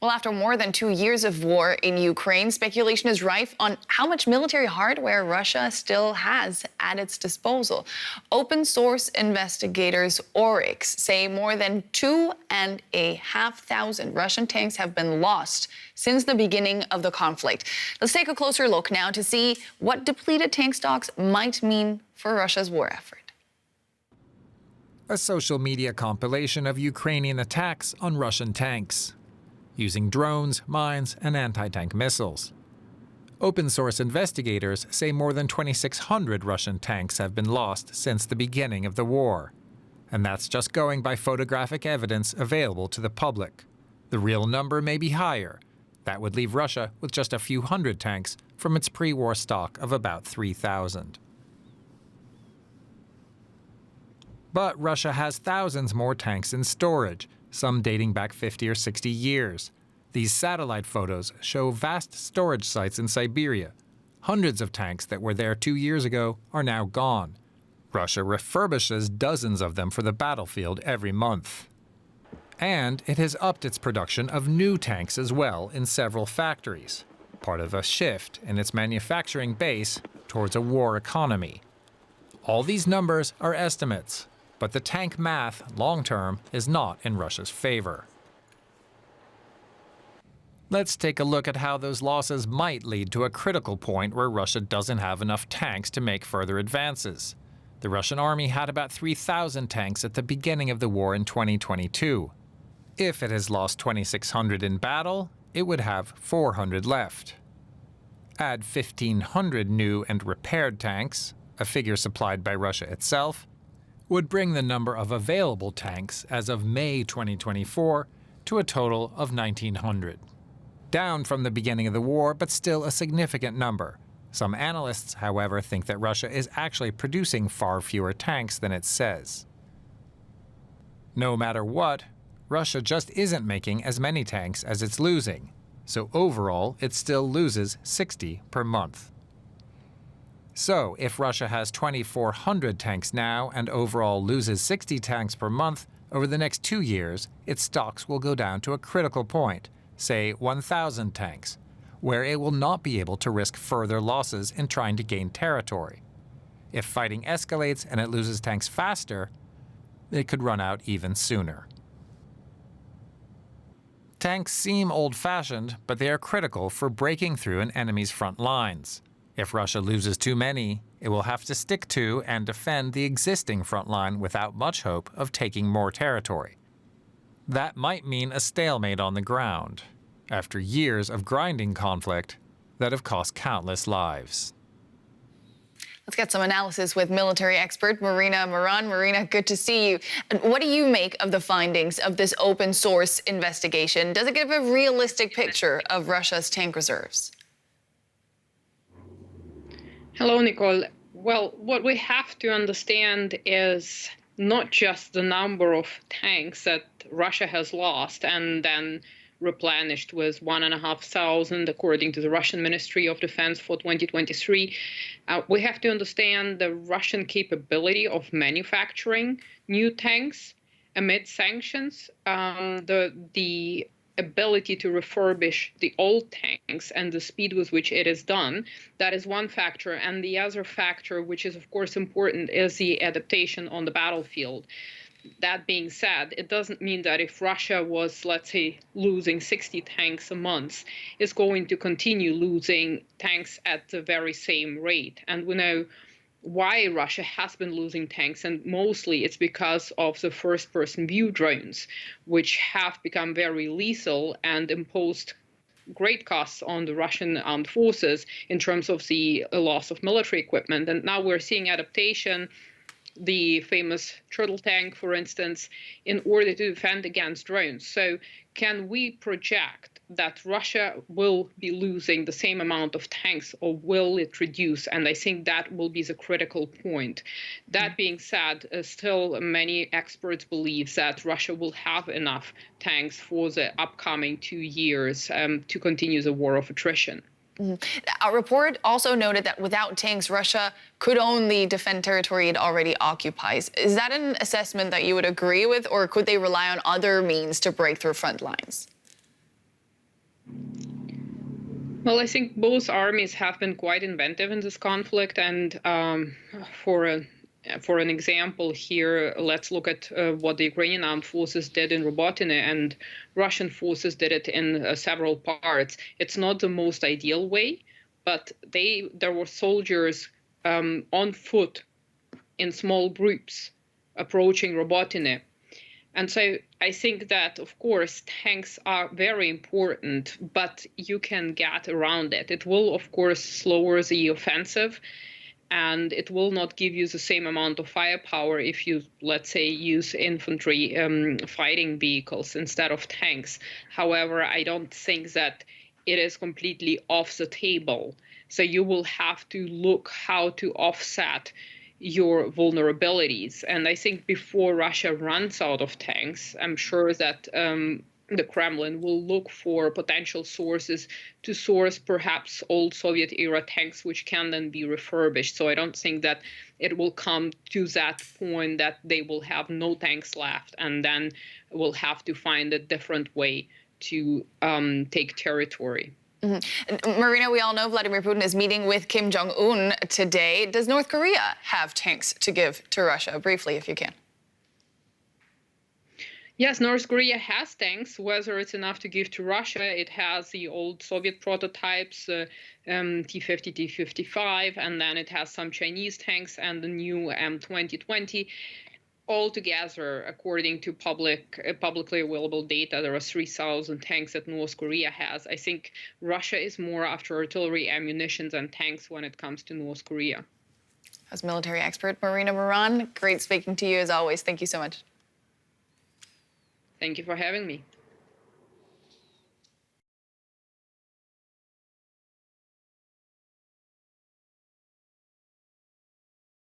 Well, after more than 2 years of war in Ukraine, speculation is rife on how much military hardware Russia still has at its disposal. Open source investigators Oryx say more than 2,500 Russian tanks have been lost since the beginning of the conflict. Let's take a closer look now to see what depleted tank stocks might mean for Russia's war effort. A social media compilation of Ukrainian attacks on Russian tanks, using drones, mines, and anti-tank missiles. Open-source investigators say more than 2,600 Russian tanks have been lost since the beginning of the war. And that's just going by photographic evidence available to the public. The real number may be higher. That would leave Russia with just a few hundred tanks from its pre-war stock of about 3,000. But Russia has thousands more tanks in storage, some dating back 50 or 60 years. These satellite photos show vast storage sites in Siberia. Hundreds of tanks that were there 2 years ago are now gone. Russia refurbishes dozens of them for the battlefield every month. And it has upped its production of new tanks as well in several factories, part of a shift in its manufacturing base towards a war economy. All these numbers are estimates, but the tank math, long-term, is not in Russia's favor. Let's take a look at how those losses might lead to a critical point where Russia doesn't have enough tanks to make further advances. The Russian army had about 3,000 tanks at the beginning of the war in 2022. If it has lost 2,600 in battle, it would have 400 left. Add 1,500 new and repaired tanks, a figure supplied by Russia itself, would bring the number of available tanks as of May 2024 to a total of 1,900. Down from the beginning of the war, but still a significant number. Some analysts, however, think that Russia is actually producing far fewer tanks than it says. No matter what, Russia just isn't making as many tanks as it's losing, so overall it still loses 60 per month. So, if Russia has 2,400 tanks now and overall loses 60 tanks per month, over the next 2 years, its stocks will go down to a critical point, say 1,000 tanks, where it will not be able to risk further losses in trying to gain territory. If fighting escalates and it loses tanks faster, it could run out even sooner. Tanks seem old-fashioned, but they are critical for breaking through an enemy's front lines. If Russia loses too many, it will have to stick to and defend the existing front line without much hope of taking more territory. That might mean a stalemate on the ground, after years of grinding conflict that have cost countless lives. Let's get some analysis with military expert Marina Moran. Marina, good to see you. What do you make of the findings of this open source investigation? Does it give a realistic picture of Russia's tank reserves? Hello, Nicole. Well, what we have to understand is not just the number of tanks that Russia has lost and then replenished with 1,500, according to the Russian Ministry of Defense for 2023. We have to understand the Russian capability of manufacturing new tanks amid sanctions, the ability to refurbish the old tanks and the speed with which it is done. That is one factor. And the other factor, which is of course important, is the adaptation on the battlefield. That being said, it doesn't mean that if Russia was, let's say, losing 60 tanks a month, it's going to continue losing tanks at the very same rate. And we know why Russia has been losing tanks, and mostly it's because of the first-person view drones, which have become very lethal and imposed great costs on the Russian armed forces in terms of the loss of military equipment. And now we're seeing adaptation, the famous turtle tank, for instance, in order to defend against drones. So can we project that Russia will be losing the same amount of tanks, or will it reduce? And I think that will be the critical point. That being said, still many experts believe that Russia will have enough tanks for the upcoming 2 years to continue the war of attrition. A report also noted that without tanks, Russia could only defend territory it already occupies. Is that an assessment that you would agree with, or could they rely on other means to break through front lines? Well, I think both armies have been quite inventive in this conflict, and for a for an example here, let's look at what the Ukrainian armed forces did in Robotyne, and Russian forces did it in several parts. It's not the most ideal way, but there were soldiers on foot in small groups approaching Robotyne. And so I think that, of course, tanks are very important, but you can get around it. It will, of course, slower the offensive, and it will not give you the same amount of firepower if you, let's say, use infantry fighting vehicles instead of tanks. However, I don't think that it is completely off the table. So you will have to look how to offset your vulnerabilities. And I think before Russia runs out of tanks, I'm sure that the Kremlin will look for potential sources to source perhaps old Soviet-era tanks, which can then be refurbished. So I don't think that it will come to that point that they will have no tanks left, and then will have to find a different way to take territory. Mm-hmm. Marina, we all know Vladimir Putin is meeting with Kim Jong-un today. Does North Korea have tanks to give to Russia? Briefly, if you can. Yes, North Korea has tanks. Whether it's enough to give to Russia, it has the old Soviet prototypes, T-50, T-55, and then it has some Chinese tanks and the new M2020. Altogether, according to publicly available data, there are 3,000 tanks that North Korea has. I think Russia is more after artillery, ammunition, and tanks when it comes to North Korea. As military expert Marina Moran, great speaking to you as always. Thank you so much. Thank you for having me.